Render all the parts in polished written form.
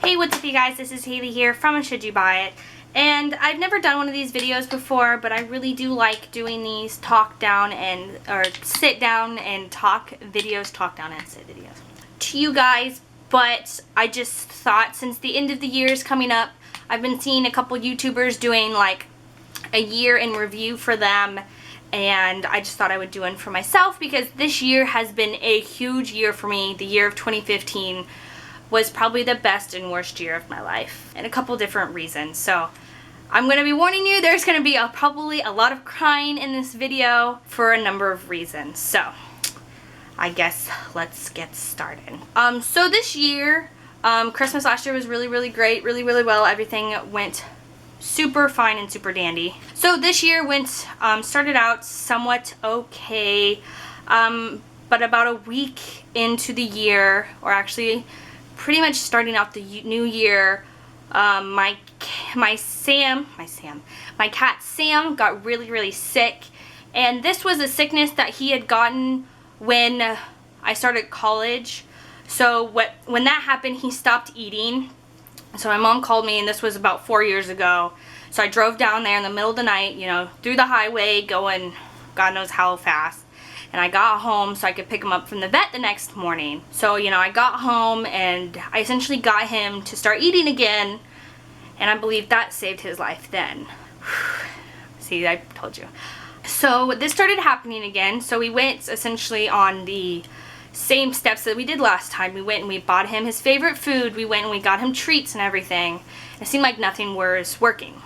Hey, what's up you guys? This is Haley here from Should You Buy It? And I've never done one of these videos before, but I really do like doing these talk down and, or sit down and talk videos, talk down and sit videos to you guys. But I just thought since the end of the year is coming up, I've been seeing a couple YouTubers doing like a year in review for them. And I just thought I would do one for myself because this year has been a huge year for me. The year of 2015 was probably the best and worst year of my life, and a couple different reasons. So I'm going to be warning you, there's going to be probably a lot of crying in this video for a number of reasons. So I guess let's get started. So this year, Christmas last year was really great, really well. Everything went super fine and super dandy. So this year started out somewhat okay, but about a week into the year, or actually pretty much starting out the new year, my cat Sam got really sick. And this was a sickness that he had gotten when I started college. So when that happened, he stopped eating. So my mom called me, and this was about 4 years ago. So I drove down there in the middle of the night, you know, through the highway, going God knows how fast. And I got home so I could pick him up from the vet the next morning. So, you know, I got home and I essentially got him to start eating again. And I believe that saved his life then. See, I told you. So this started happening again. So we went essentially on the same steps that we did last time. We went and we bought him his favorite food. We went and we got him treats and everything. It seemed like nothing was working.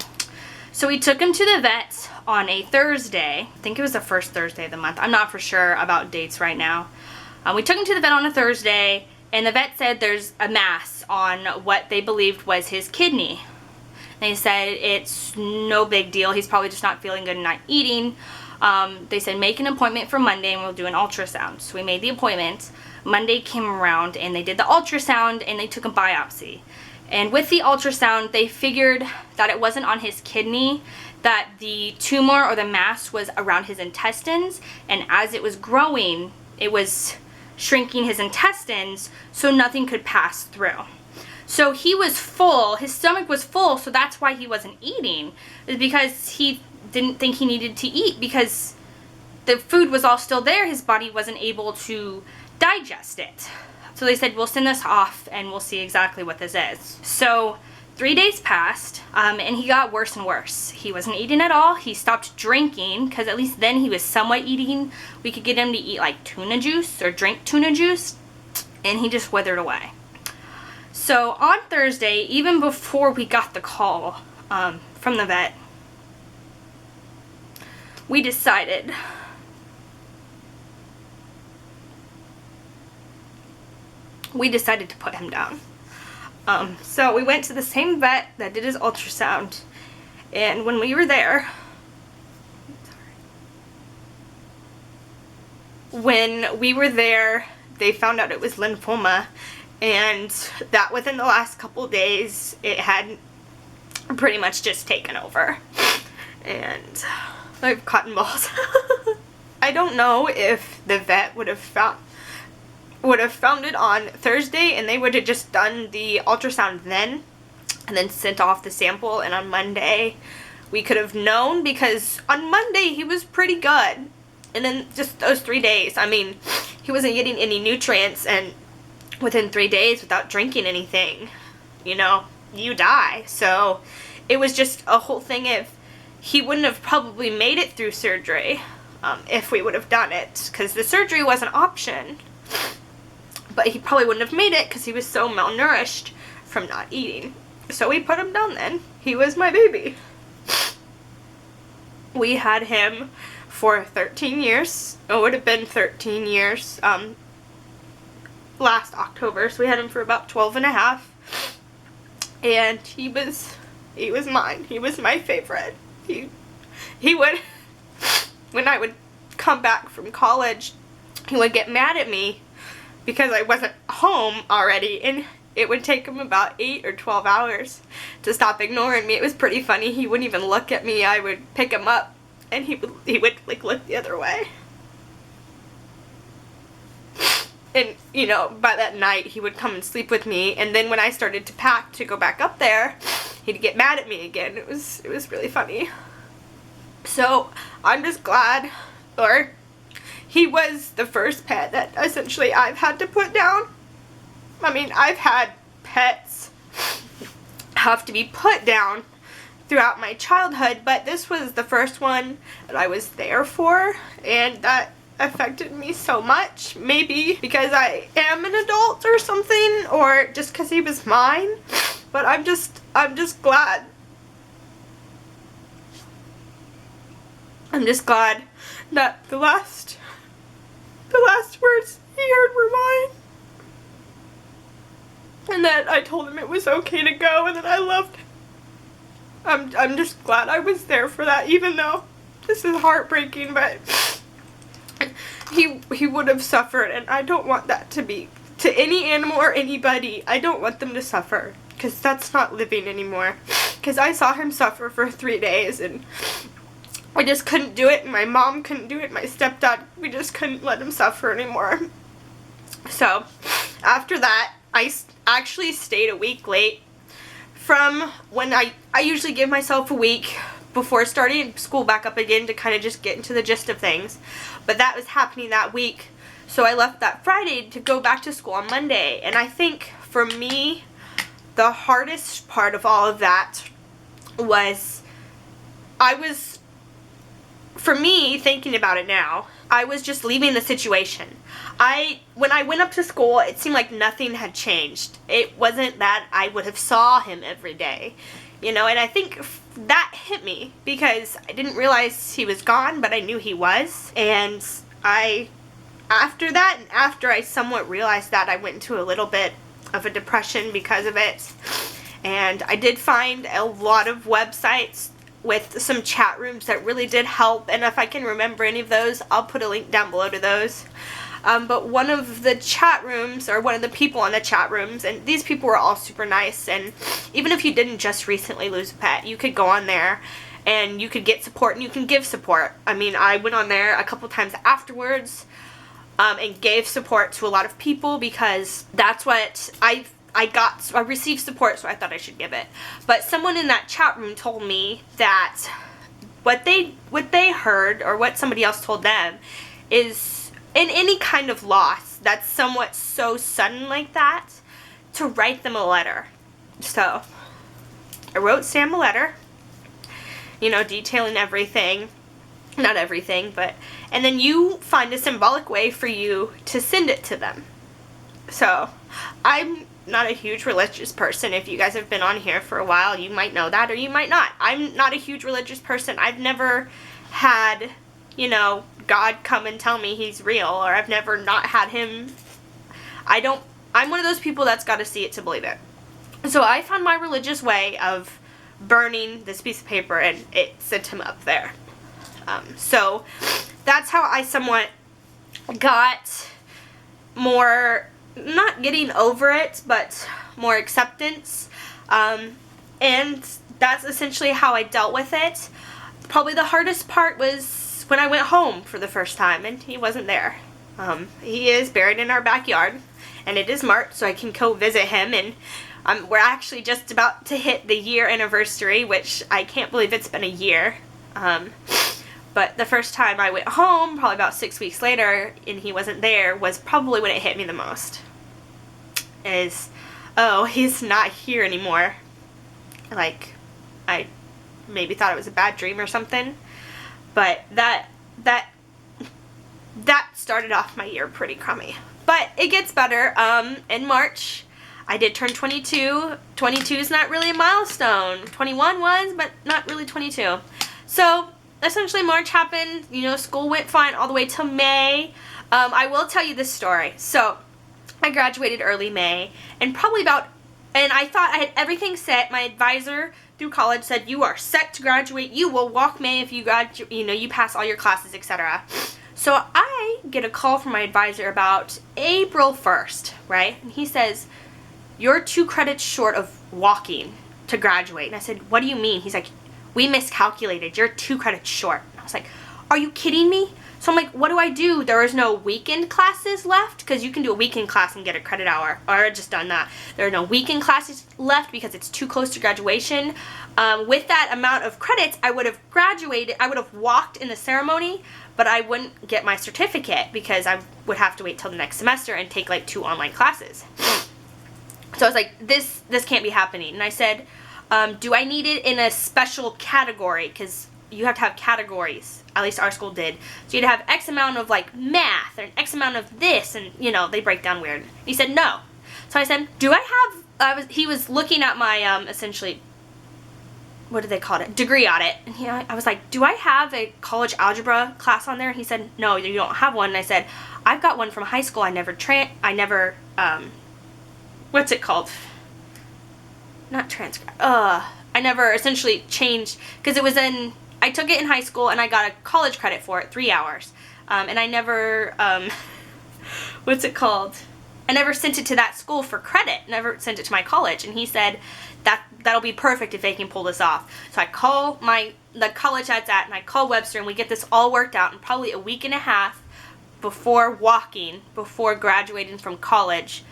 So we took him to the vet on a Thursday. I think it was the first Thursday of the month. I'm not for sure about dates right now. We took him to the vet on a Thursday, and the vet said there's a mass on what they believed was his kidney. They said it's no big deal. He's probably just not feeling good and not eating. They said make an appointment for Monday and we'll do an ultrasound. So we made the appointment. Monday came around and they did the ultrasound and they took a biopsy. And with the ultrasound, they figured that it wasn't on his kidney, that the tumor or the mass was around his intestines, and as it was growing, it was shrinking his intestines so nothing could pass through. So he was full, his stomach was full, so that's why he wasn't eating. It's because he didn't think he needed to eat because the food was all still there, his body wasn't able to digest it. So they said, we'll send this off and we'll see exactly what this is. So 3 days passed, and he got worse and worse. He wasn't eating at all. He stopped drinking, because at least then he was somewhat eating. We could get him to eat like tuna juice or drink tuna juice, and he just withered away. So on Thursday, even before we got the call from the vet, we decided to put him down. So we went to the same vet that did his ultrasound, and when we were there, they found out it was lymphoma, and that within the last couple days it had pretty much just taken over. And I have cotton balls. I don't know if the vet would have found it on Thursday and they would have just done the ultrasound then and then sent off the sample, and on Monday we could have known, because on Monday he was pretty good, and then just those 3 days, I mean, he wasn't getting any nutrients, and within 3 days without drinking anything, you know, you die. So it was just a whole thing. If he wouldn't have probably made it through surgery if we would have done it, because the surgery was an option. But he probably wouldn't have made it because he was so malnourished from not eating. So we put him down then. He was my baby. We had him for 13 years. It would have been 13 years last October. So we had him for about 12 and a half. And he was mine. He was my favorite. He would, when I would come back from college, he would get mad at me because I wasn't home already, and it would take him about 8 or 12 hours to stop ignoring me. It was pretty funny. He wouldn't even look at me. I would pick him up and he would like look the other way. And, you know, by that night, he would come and sleep with me. And then when I started to pack to go back up there, he'd get mad at me again. It was really funny. So, I'm just glad, or he was the first pet that essentially I've had to put down. I mean, I've had pets have to be put down throughout my childhood, but this was the first one that I was there for, and that affected me so much. Maybe because I am an adult or something, or just because he was mine, but I'm just glad. I'm just glad that the last words he heard were mine. And that I told him it was okay to go and that I loved him. I'm just glad I was there for that, even though this is heartbreaking, but he would have suffered, and I don't want that to be to any animal or anybody. I don't want them to suffer, because that's not living anymore. Because I saw him suffer for 3 days, and I just couldn't do it, and my mom couldn't do it, my stepdad, we just couldn't let him suffer anymore. So, after that, I actually stayed a week late from when I usually give myself a week before starting school back up again to kind of just get into the gist of things. But that was happening that week, so I left that Friday to go back to school on Monday. And I think, for me, the hardest part of all of that was, for me, thinking about it now, I was just leaving the situation. When I went up to school, it seemed like nothing had changed. It wasn't that I would have saw him every day, you know, and I think that hit me because I didn't realize he was gone, but I knew he was. And after that, and after I somewhat realized that, I went into a little bit of a depression because of it. And I did find a lot of websites with some chat rooms that really did help, and if I can remember any of those, I'll put a link down below to those. But one of the chat rooms, or one of the people on the chat rooms, and these people were all super nice, and even if you didn't just recently lose a pet, you could go on there and you could get support and you can give support. I mean, I went on there a couple times afterwards and gave support to a lot of people because that's what I received support, so I thought I should give it. But someone in that chat room told me that what they heard, or what somebody else told them, is in any kind of loss that's somewhat so sudden like that, to write them a letter. So I wrote Sam a letter, you know, detailing everything. Not everything, but, and then you find a symbolic way for you to send it to them. So I'm not a huge religious person. If you guys have been on here for a while, you might know that, or you might not. I'm not a huge religious person. I've never had, you know, God come and tell me he's real, or I've never not had him. I'm one of those people that's got to see it to believe it. So I found my religious way of burning this piece of paper, and it sent him up there. So that's how I somewhat got more, not getting over it, but more acceptance. And that's essentially how I dealt with it. Probably the hardest part was when I went home for the first time and he wasn't there. He is buried in our backyard, and it is marked so I can go visit him, and we're actually just about to hit the year anniversary, which I can't believe it's been a year. But the first time I went home, probably about 6 weeks later, and he wasn't there, was probably when it hit me the most. Oh, he's not here anymore. Like, I maybe thought it was a bad dream or something. But that started off my year pretty crummy. But it gets better. In March, I did turn 22. 22 is not really a milestone. 21 was, but not really 22. So, essentially March happened. You know, school went fine all the way till May. I will tell you this story. So, I graduated early May, and I thought I had everything set. My advisor through college said, you are set to graduate. You will walk May if you you pass all your classes, etc. So I get a call from my advisor about April 1st, right? And he says, you're 2 credits short of walking to graduate. And I said, what do you mean? He's like, we miscalculated. You're 2 credits short. And I was like, are you kidding me? So I'm like, what do I do? There is no weekend classes left, because you can do a weekend class and get a credit hour. Or I just done that. There are no weekend classes left because it's too close to graduation. With that amount of credits, I would have graduated. I would have walked in the ceremony, but I wouldn't get my certificate because I would have to wait till the next semester and take like 2 online classes. So I was like, this can't be happening. And I said, do I need it in a special category? Because you have to have categories. At least our school did. So you'd have X amount of like math or X amount of this, and you know, they break down weird. He said no. So I said, do I have, he was looking at my essentially, what do they call it? Degree audit. And I was like, do I have a college algebra class on there? And he said, no, you don't have one. And I said, I've got one from high school. I never what's it called? Not transcribe. I never essentially changed, because it was I took it in high school and I got a college credit for it, 3 hours. And I never, what's it called? I never sent it to that school for credit. Never sent it to my college. And he said, that'll be perfect if they can pull this off. So I call the college that's at, and I call Webster, and we get this all worked out in probably a week and a half before graduating from college.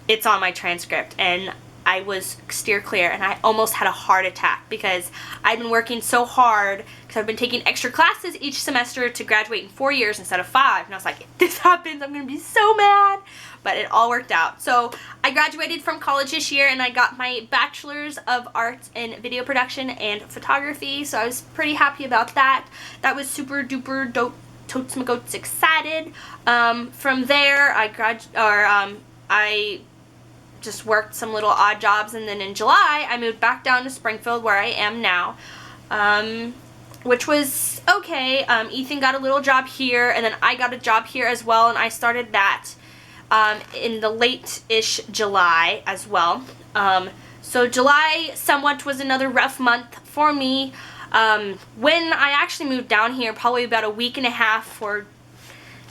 It's on my transcript, and I was steer clear, and I almost had a heart attack because I'd been working so hard because I've been taking extra classes each semester to graduate in 4 years instead of 5. And I was like, if this happens, I'm going to be so mad. But it all worked out. So I graduated from college this year, and I got my Bachelor's of Arts in Video Production and Photography. So I was pretty happy about that. That was super duper dope. Totes my goats excited. From there, I just worked some little odd jobs, and then in July I moved back down to Springfield, where I am now, which was okay. Ethan got a little job here, and then I got a job here as well, and I started that in the late-ish July as well. So July somewhat was another rough month for me. When I actually moved down here, probably about a week and a half, or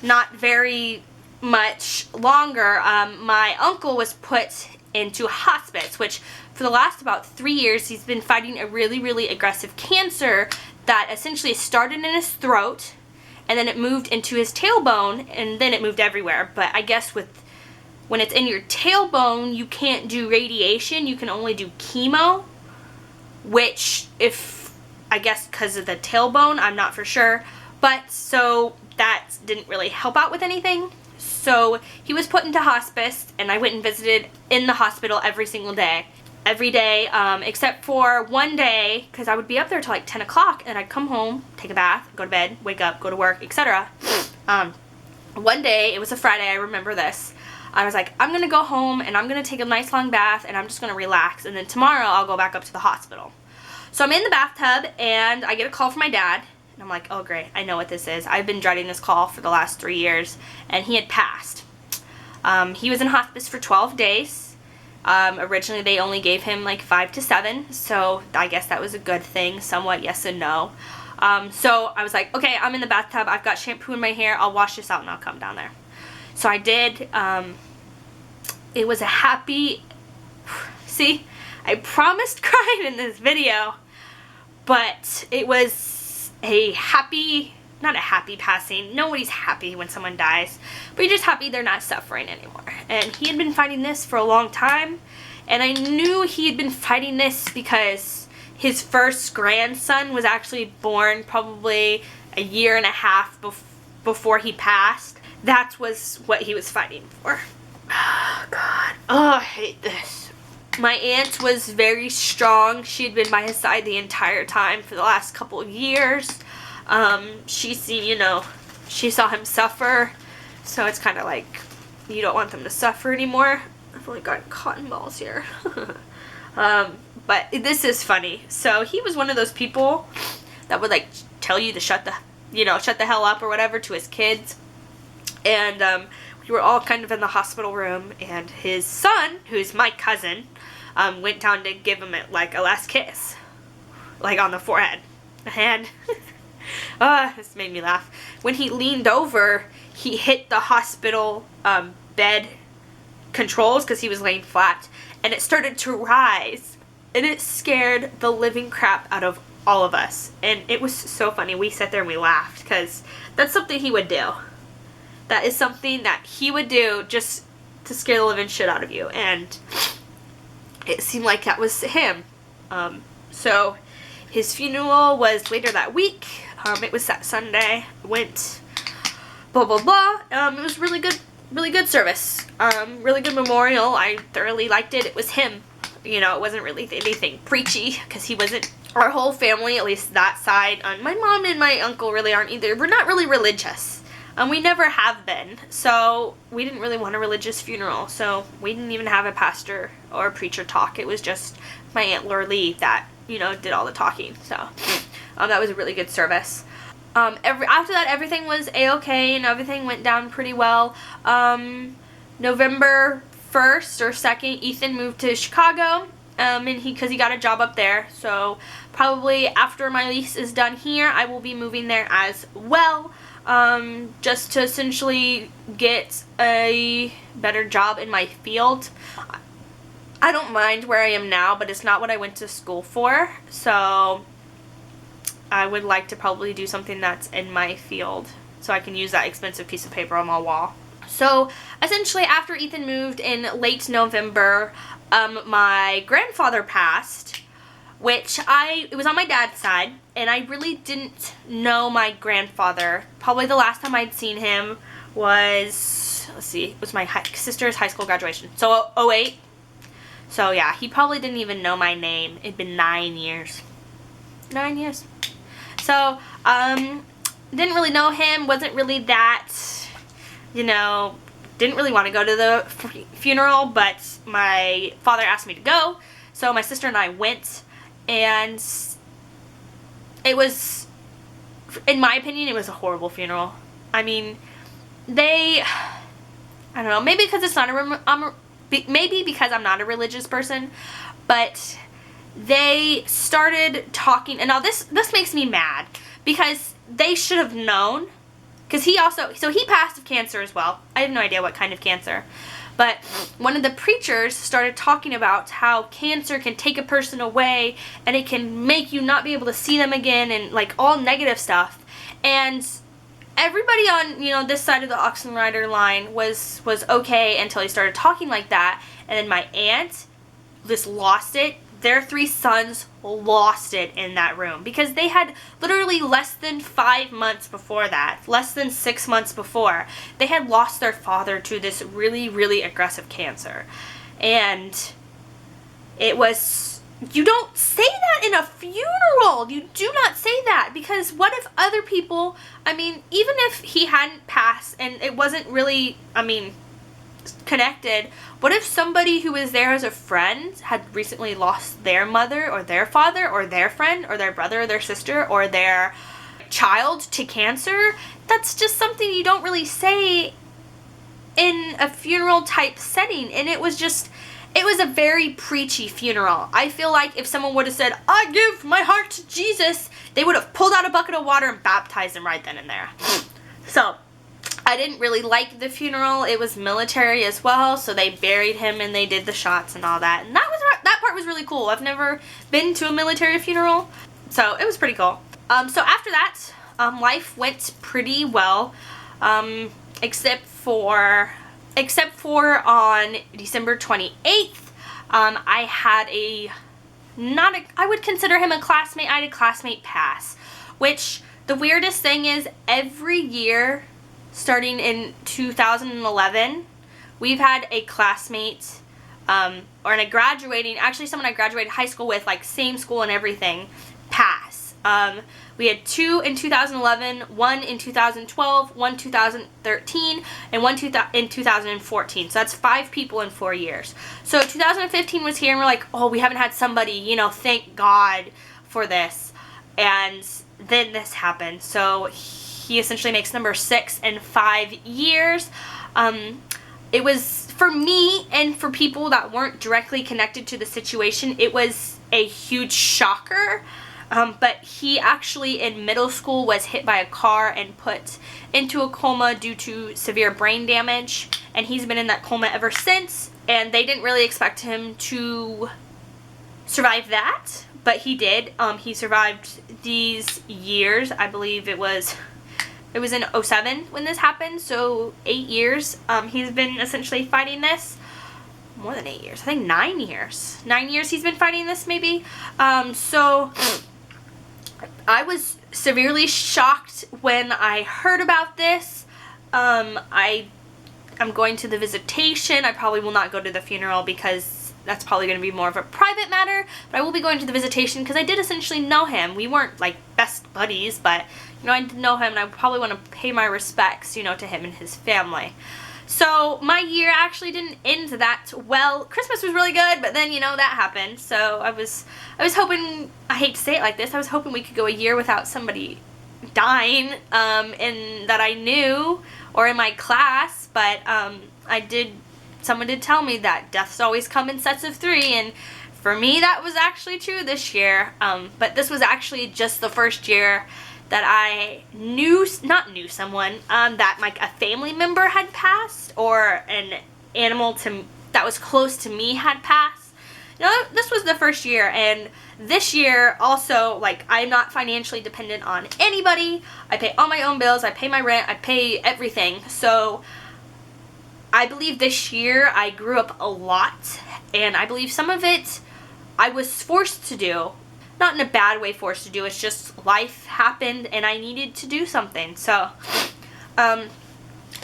not very much longer, my uncle was put into hospice, which for the last about 3 years he's been fighting a really, really aggressive cancer that essentially started in his throat, and then it moved into his tailbone, and then it moved everywhere. But I guess when it's in your tailbone, you can't do radiation, you can only do chemo, which, I guess because of the tailbone, I'm not for sure, but so that didn't really help out with anything. So he was put into hospice, and I went and visited in the hospital every single day. Every day, except for one day, because I would be up there till like 10 o'clock, and I'd come home, take a bath, go to bed, wake up, go to work, etc. One day, it was a Friday, I remember this. I was like, I'm going to go home, and I'm going to take a nice long bath, and I'm just going to relax, and then tomorrow I'll go back up to the hospital. So I'm in the bathtub, and I get a call from my dad. And I'm like, oh great, I know what this is. I've been dreading this call for the last 3 years, and he had passed. He was in hospice for 12 days. Originally they only gave him like 5 to 7, so I guess that was a good thing, somewhat yes and no. So I was like, okay, I'm in the bathtub, I've got shampoo in my hair, I'll wash this out and I'll come down there. So I did. It was a happy, see, I promised crying in this video, but it was a happy, not a happy passing. Nobody's happy when someone dies, but you're just happy they're not suffering anymore. And he had been fighting this for a long time, and I knew he had been fighting this because his first grandson was actually born probably a year and a half before he passed. That was what he was fighting for. Oh God, oh, I hate this. My aunt was very strong. She had been by his side the entire time for the last couple of years. She saw him suffer. So it's kind of like, you don't want them to suffer anymore. I've only got cotton balls here. But this is funny. So he was one of those people that would like tell you to shut the hell up or whatever to his kids. And we were all kind of in the hospital room, and his son, who's my cousin, went down to give him like a last kiss, like on the forehead. And this made me laugh. When he leaned over, he hit the hospital bed controls because he was laying flat, and it started to rise, and it scared the living crap out of all of us. And it was so funny. We sat there and we laughed because that's something he would do. That is something that he would do just to scare the living shit out of you. And it seemed like that was him. So his funeral was later that week. It was that Sunday. Went blah blah blah. It was really good service. Really good memorial. I thoroughly liked it. It was him. You know, it wasn't really anything preachy because he wasn't. Our whole family, at least that side, my mom and my uncle really aren't either. We're not really religious. We never have been. So we didn't really want a religious funeral. So we didn't even have a pastor or a preacher talk. It was just my Aunt Lorlee that, you know, did all the talking. So that was a really good service. After that, everything was a-okay and everything went down pretty well. November 1st or 2nd, Ethan moved to Chicago, and because he got a job up there. So probably after my lease is done here, I will be moving there as well, just to essentially get a better job in my field. I don't mind where I am now, but it's not what I went to school for. So I would like to probably do something that's in my field so I can use that expensive piece of paper on my wall. So essentially after Ethan moved in late November, my grandfather passed, which it was on my dad's side, and I really didn't know my grandfather. Probably the last time I'd seen him was, let's see, it was my sister's high school graduation. So 2008. So yeah, he probably didn't even know my name. It'd been 9 years. 9 years. So, didn't really know him, wasn't really that, you know, didn't really want to go to the funeral, but my father asked me to go, so my sister and I went, and it was, in my opinion, it was a horrible funeral. I mean, I don't know, maybe because it's not maybe because I'm not a religious person, but they started talking, and now this makes me mad because they should have known, because he passed of cancer as well. I have no idea what kind of cancer, but one of the preachers started talking about how cancer can take a person away and it can make you not be able to see them again and like all negative stuff. And everybody on, you know, this side of the oxen rider line was okay until he started talking like that, and then my aunt just lost it. Their 3 sons lost it in that room because they had literally less than 5 months before that, less than 6 months before, they had lost their father to this really, really aggressive cancer. And it was, you don't say that in a funeral. You do not say that, because what if other people, I mean, even if he hadn't passed and it wasn't really, I mean, connected, what if somebody who was there as a friend had recently lost their mother or their father or their friend or their brother or their sister or their child to cancer? That's just something you don't really say in a funeral type setting. And it was a very preachy funeral. I feel like if someone would have said, I give my heart to Jesus, they would have pulled out a bucket of water and baptized him right then and there. So I didn't really like the funeral. It was military as well, so they buried him and they did the shots and all that. And that part was really cool. I've never been to a military funeral, so it was pretty cool. So after that, life went pretty well, except for on December 28th, I had I would consider him a classmate. I had a classmate pass, which the weirdest thing is every year, starting in 2011, we've had a classmate, or a graduating, actually someone I graduated high school with, like same school and everything, pass. We had 2 in 2011, 1 in 2012, 1 2013, and 1 in 2014. So that's 5 people in 4 years. So 2015 was here and we're like, oh, we haven't had somebody, you know, thank God for this. And then this happened. So he essentially makes number 6 in 5 years. It was, for me and for people that weren't directly connected to the situation, it was a huge shocker. But he actually in middle school was hit by a car and put into a coma due to severe brain damage. And he's been in that coma ever since. And they didn't really expect him to survive that. but he did. He survived these years. I believe it was in '07 when this happened, so 8 years. He's been essentially fighting this. More than 8 years. I think 9 years. 9 years he's been fighting this, maybe. So I was severely shocked when I heard about this. I'm going to the visitation. I probably will not go to the funeral because that's probably going to be more of a private matter. But I will be going to the visitation because I did essentially know him. We weren't like best buddies, but you know, I did know him, and I probably want to pay my respects, you know, to him and his family. So my year actually didn't end that well. Christmas was really good, but then, you know, that happened. So I was hoping, I hate to say it like this, I was hoping we could go a year without somebody dying and that I knew or in my class, but someone did tell me that deaths always come in sets of 3, and for me that was actually true this year. But this was actually just the first year that I not knew someone, that like a family member had passed or an animal that was close to me had passed. You know, this was the first year, and this year also, like, I'm not financially dependent on anybody. I pay all my own bills, I pay my rent, I pay everything. So I believe this year I grew up a lot, and I believe some of it I was forced to do. Not in a bad way forced to do, it's just life happened and I needed to do something. So,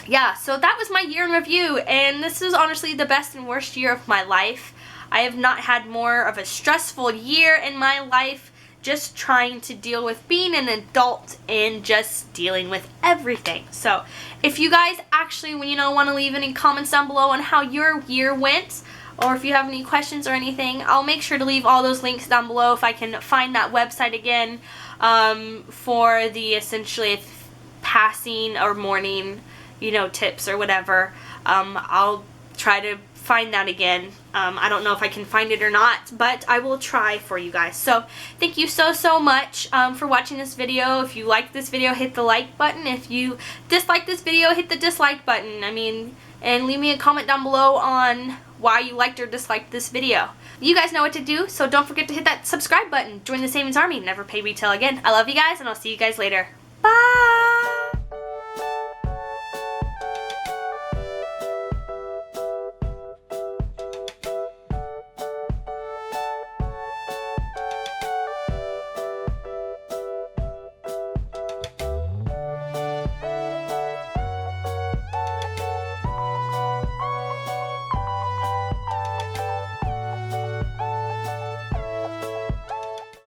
yeah, so that was my year in review, and this is honestly the best and worst year of my life. I have not had more of a stressful year in my life, just trying to deal with being an adult and just dealing with everything. So, if you guys actually, you know, want to leave any comments down below on how your year went, or if you have any questions or anything, I'll make sure to leave all those links down below if I can find that website again, for the essentially passing or mourning, you know, tips or whatever. I'll try to find that again. I don't know if I can find it or not, but I will try for you guys. So thank you so much for watching this video. If you liked this video, hit the like button. If you dislike this video, hit the dislike button. And leave me a comment down below on why you liked or disliked this video. You guys know what to do, so don't forget to hit that subscribe button. Join the Savings Army. Never pay retail again. I love you guys, and I'll see you guys later. Bye!